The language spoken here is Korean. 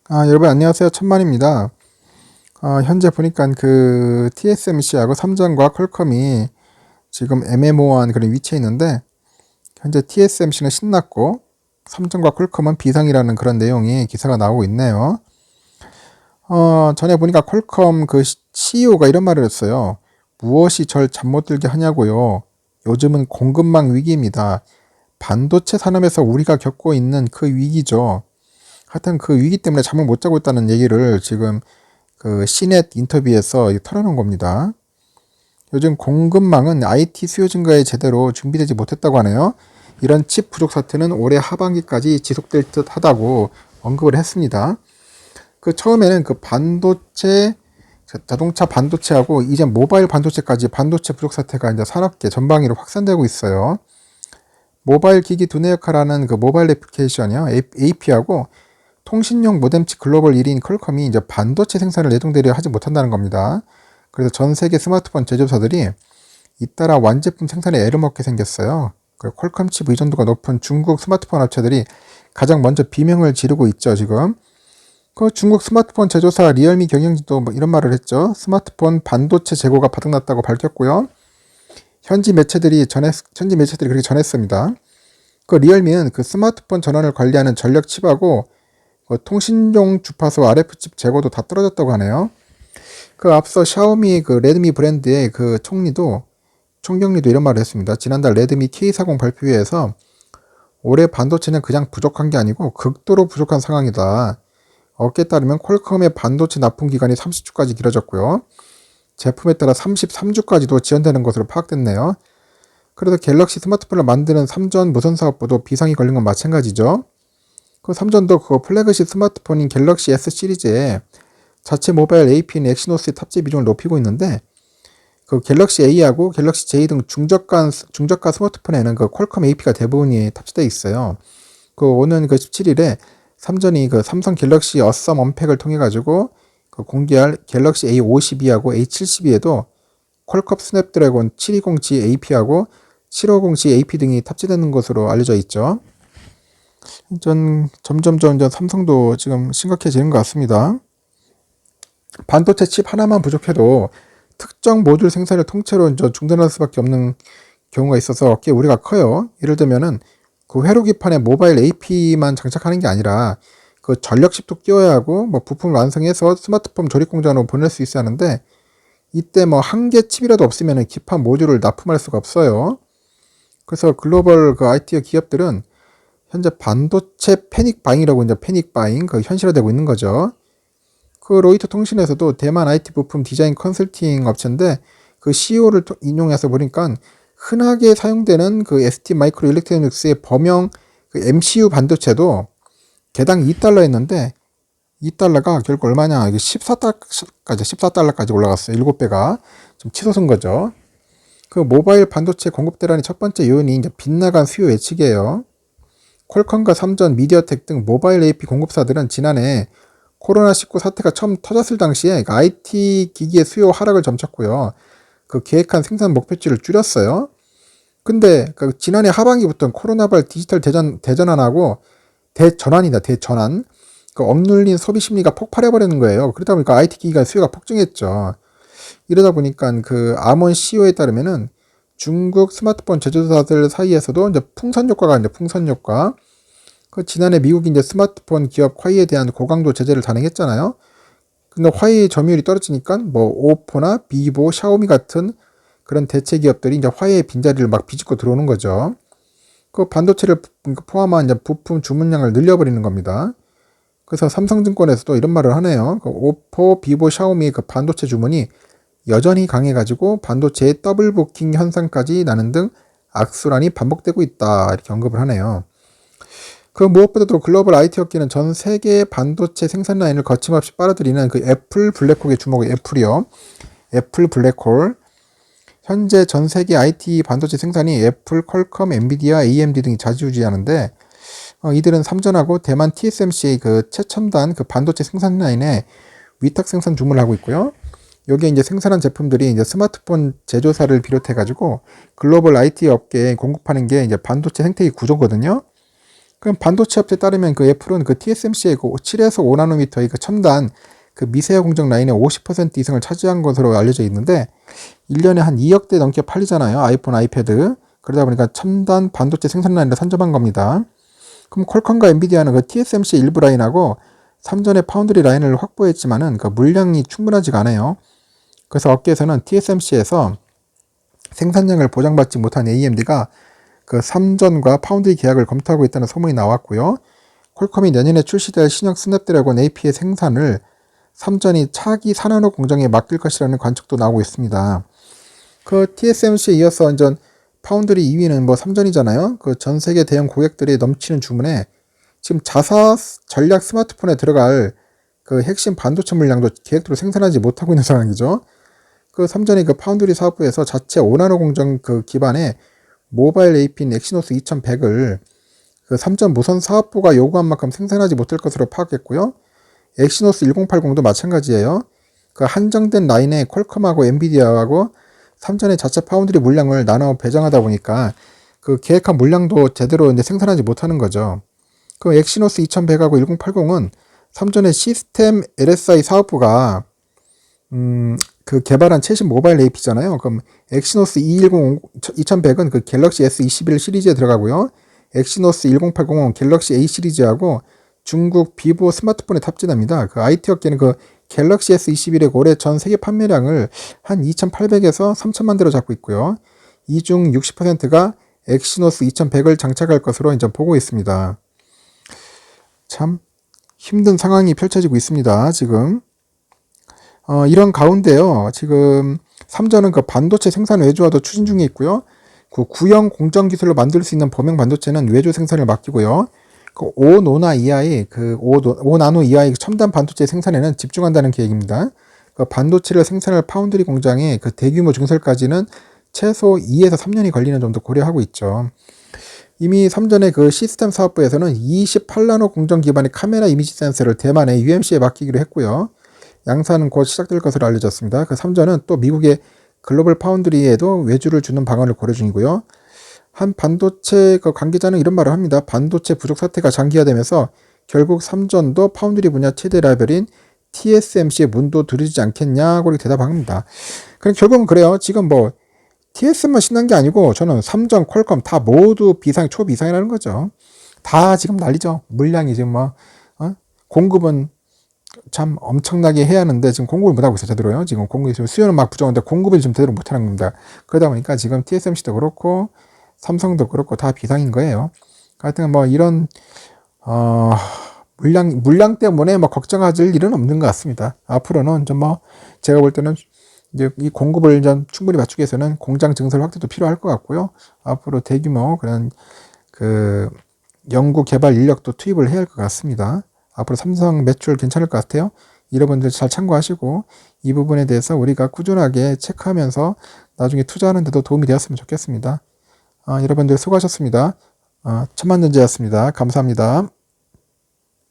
여러분 안녕하세요. 천만입니다. 현재 보니까 그 TSMC하고 삼성과 퀄컴이 지금 애매모호한 그런 위치에 있는데, 현재 TSMC는 신났고 삼성과 퀄컴은 비상이라는 그런 내용이 기사가 나오고 있네요. 전에 보니까 퀄컴 그 CEO가 이런 말을 했어요. 무엇이 절 잠 못 들게 하냐고요. 요즘은 공급망 위기입니다. 반도체 산업에서 우리가 겪고 있는 그 위기죠. 하여튼 그 위기 때문에 잠을 못 자고 있다는 얘기를 지금 그 시넷 인터뷰에서 털어놓은 겁니다. 요즘 공급망은 IT 수요 증가에 제대로 준비되지 못했다고 하네요. 이런 칩 부족 사태는 올해 하반기까지 지속될 듯 하다고 언급을 했습니다. 그 처음에는 그 반도체, 자동차 반도체하고 이제 모바일 반도체까지 반도체 부족 사태가 이제 산업계 전방위로 확산되고 있어요. 모바일 기기 두뇌 역할하는 그 모바일 애플리케이션이요. AP하고 통신용 모뎀칩 글로벌 1위인 퀄컴이 이제 반도체 생산을 내동되려 하지 못한다는 겁니다. 그래서 전 세계 스마트폰 제조사들이 잇따라 완제품 생산에 애를 먹게 생겼어요. 퀄컴 칩 의존도가 높은 중국 스마트폰 업체들이 가장 먼저 비명을 지르고 있죠, 지금. 그 중국 스마트폰 제조사 리얼미 경영진도 뭐 이런 말을 했죠. 스마트폰 반도체 재고가 바닥났다고 밝혔고요. 현지 매체들이 그렇게 전했습니다. 그 리얼미는 그 스마트폰 전원을 관리하는 전력 칩하고 통신용 주파수 RF칩 재고도 다 떨어졌다고 하네요. 그 앞서 샤오미 그 레드미 브랜드의 그 총경리도 이런 말을 했습니다. 지난달 레드미 K40 발표회에서 올해 반도체는 그냥 부족한 게 아니고 극도로 부족한 상황이다. 업계에 따르면 퀄컴의 반도체 납품 기간이 30주까지 길어졌고요. 제품에 따라 33주까지도 지연되는 것으로 파악됐네요. 그래서 갤럭시 스마트폰을 만드는 삼전 무선 사업부도 비상이 걸린 건 마찬가지죠. 그 삼전도 그 플래그십 스마트폰인 갤럭시 S 시리즈에 자체 모바일 AP인 엑시노스의 탑재 비중을 높이고 있는데, 그 갤럭시 A하고 갤럭시 J 등 중저가 스마트폰에는 그 퀄컴 AP가 대부분이 탑재되어 있어요. 그 오는 그 17일에 삼전이 그 삼성 갤럭시 어썸 언팩을 통해 가지고 그 공개할 갤럭시 A52하고 A72에도 퀄컴 스냅드래곤 720G AP하고 750G AP 등이 탑재되는 것으로 알려져 있죠. 점점 삼성도 지금 심각해지는 것 같습니다. 반도체 칩 하나만 부족해도 특정 모듈 생산을 통째로 중단할 수밖에 없는 경우가 있어서 업계 우려가 커요. 예를 들면은 그 회로기판에 모바일 AP만 장착하는 게 아니라 그 전력칩도 끼워야 하고 뭐 부품을 완성해서 스마트폰 조립 공장으로 보낼 수 있어야 하는데, 이때 뭐 한 개 칩이라도 없으면 기판 모듈을 납품할 수가 없어요. 그래서 글로벌 그 IT 기업들은 현재 반도체 패닉 바잉이라고 이제 패닉 바잉 그 현실화되고 있는 거죠. 그 로이터 통신에서도 대만 IT 부품 디자인 컨설팅 업체인데 그 CEO를 인용해서 보니까 흔하게 사용되는 그 ST 마이크로 일렉트로닉스의 범용 그 MCU 반도체도 개당 $2였는데 2달러가 결국 얼마냐? 이게 14달러까지 올라갔어요. 7배가. 좀 치솟은 거죠. 그 모바일 반도체 공급 대란의 첫 번째 요인이 이제 빗나간 수요 예측이에요. 퀄컴과 삼전, 미디어텍 등 모바일 AP 공급사들은 지난해 코로나19 사태가 처음 터졌을 당시에 IT 기기의 수요 하락을 점쳤고요. 그 계획한 생산 목표치를 줄였어요. 근데 그 지난해 하반기부터 코로나발 디지털 대전환하고 대전환. 그 억눌린 소비 심리가 폭발해버리는 거예요. 그러다 보니까 IT 기기가 수요가 폭증했죠. 이러다 보니까 그 아몬 CEO에 따르면은 중국 스마트폰 제조사들 사이에서도 이제 풍선 효과. 그 지난해 미국이 이제 스마트폰 기업 화웨이에 대한 고강도 제재를 단행했잖아요. 근데 화웨이 점유율이 떨어지니까 뭐 오포나 비보, 샤오미 같은 그런 대체 기업들이 이제 화웨이의 빈자리를 막 비집고 들어오는 거죠. 그 반도체를 포함한 이제 부품 주문량을 늘려버리는 겁니다. 그래서 삼성증권에서도 이런 말을 하네요. 그 오포, 비보, 샤오미의 그 반도체 주문이 여전히 강해가지고 반도체의 더블 부킹 현상까지 나는 등 악순환이 반복되고 있다, 이렇게 언급을 하네요. 그 무엇보다도 글로벌 IT 업계는 전 세계 반도체 생산 라인을 거침없이 빨아들이는 그 애플 블랙홀에 주목을 애플이요. 애플 블랙홀. 현재 전 세계 IT 반도체 생산이 애플, 퀄컴, 엔비디아, AMD 등이 좌지우지하는데, 이들은 삼전하고 대만 TSMC의 그 최첨단 그 반도체 생산 라인에 위탁 생산 주문을 하고 있고요. 여기에 이제 생산한 제품들이 이제 스마트폰 제조사를 비롯해가지고 글로벌 IT 업계에 공급하는 게 이제 반도체 생태계 구조거든요. 그럼 반도체 업체에 따르면 그 애플은 그 TSMC의 그 7에서 5나노미터의 그 첨단 그 미세화 공정 라인의 50% 이상을 차지한 것으로 알려져 있는데 1년에 한 2억 대 넘게 팔리잖아요. 아이폰, 아이패드. 그러다 보니까 첨단 반도체 생산 라인을 선점한 겁니다. 그럼 퀄컴과 엔비디아는 그 TSMC 일부 라인하고 삼전의 파운드리 라인을 확보했지만은 그 물량이 충분하지가 않아요. 그래서 업계에서는 TSMC에서 생산량을 보장받지 못한 AMD가 그 삼전과 파운드리 계약을 검토하고 있다는 소문이 나왔고요. 퀄컴이 내년에 출시될 신형 스냅드래곤 AP의 생산을 삼전이 차기 4나노 공장에 맡길 것이라는 관측도 나오고 있습니다. 그 TSMC에 이어서 완전 파운드리 2위는 뭐 삼전이잖아요. 그 전 세계 대형 고객들이 넘치는 주문에 지금 자사 전략 스마트폰에 들어갈 그 핵심 반도체 물량도 계획대로 생산하지 못하고 있는 상황이죠. 그 삼전이 그 파운드리 사업부에서 자체 5나노 공정 그 기반의 모바일 AP인 엑시노스 2100을 그 삼전 무선 사업부가 요구한 만큼 생산하지 못할 것으로 파악했고요. 엑시노스 1080도 마찬가지예요. 그 한정된 라인에 퀄컴하고 엔비디아하고 삼전의 자체 파운드리 물량을 나눠 배정하다 보니까 그 계획한 물량도 제대로 이제 생산하지 못하는 거죠. 그 엑시노스 2100하고 1080은 삼전의 시스템 LSI 사업부가 그 개발한 최신 모바일 AP잖아요. 그럼 엑시노스 2100은 그 갤럭시 S21 시리즈에 들어가고요. 엑시노스 1080은 갤럭시 A 시리즈하고 중국 비보 스마트폰에 탑재됩니다. 그 IT 업계는 그 갤럭시 S21의 올해 전 세계 판매량을 한 2,800에서 3,000만 대로 잡고 있고요. 이 중 60%가 엑시노스 2100을 장착할 것으로 이제 보고 있습니다. 참 힘든 상황이 펼쳐지고 있습니다. 지금 이런 가운데요. 지금 삼전은 그 반도체 생산 외주화도 추진 중에 있고요. 그 구형 공정 기술로 만들 수 있는 범용 반도체는 외주 생산을 맡기고요. 그 5나노 이하의 첨단 반도체 생산에는 집중한다는 계획입니다. 그 반도체를 생산할 파운드리 공장의 그 대규모 증설까지는 최소 2에서 3년이 걸리는 점도 고려하고 있죠. 이미 삼전의 그 시스템 사업부에서는 28나노 공정 기반의 카메라 이미지 센서를 대만의 UMC에 맡기기로 했고요. 양산은 곧 시작될 것으로 알려졌습니다. 그 삼전은 또 미국의 글로벌 파운드리에도 외주를 주는 방안을 고려 중이고요. 한 반도체 그 관계자는 이런 말을 합니다. 반도체 부족 사태가 장기화되면서 결국 삼전도 파운드리 분야 최대 라이벌인 TSMC의 문도 두드리지 않겠냐고 이렇게 대답합니다. 그럼 결국은 그래요. 지금 뭐 TSM만 신난 게 아니고 저는 삼전, 퀄컴 다 모두 초비상이라는 거죠. 다 지금 난리죠. 물량이 지금 공급은 참 엄청나게 해야 하는데 지금 공급을 못하고 있어요. 제대로요. 지금 수요는 막 부족한데 공급을 지금 제대로 못하는 겁니다. 그러다 보니까 지금 TSMC도 그렇고 삼성도 그렇고 다 비상인 거예요. 하여튼 뭐 이런 물량 때문에 뭐 걱정하실 일은 없는 것 같습니다. 앞으로는 좀 뭐 제가 볼 때는 이제 이 공급을 좀 충분히 맞추기 위해서는 공장 증설 확대도 필요할 것 같고요. 앞으로 대규모 그런 그 연구 개발 인력도 투입을 해야 할 것 같습니다. 앞으로 삼성 매출 괜찮을 것 같아요. 여러분들 잘 참고하시고 이 부분에 대해서 우리가 꾸준하게 체크하면서 나중에 투자하는 데도 도움이 되었으면 좋겠습니다. 여러분들 수고하셨습니다. 천만전제였습니다. 감사합니다.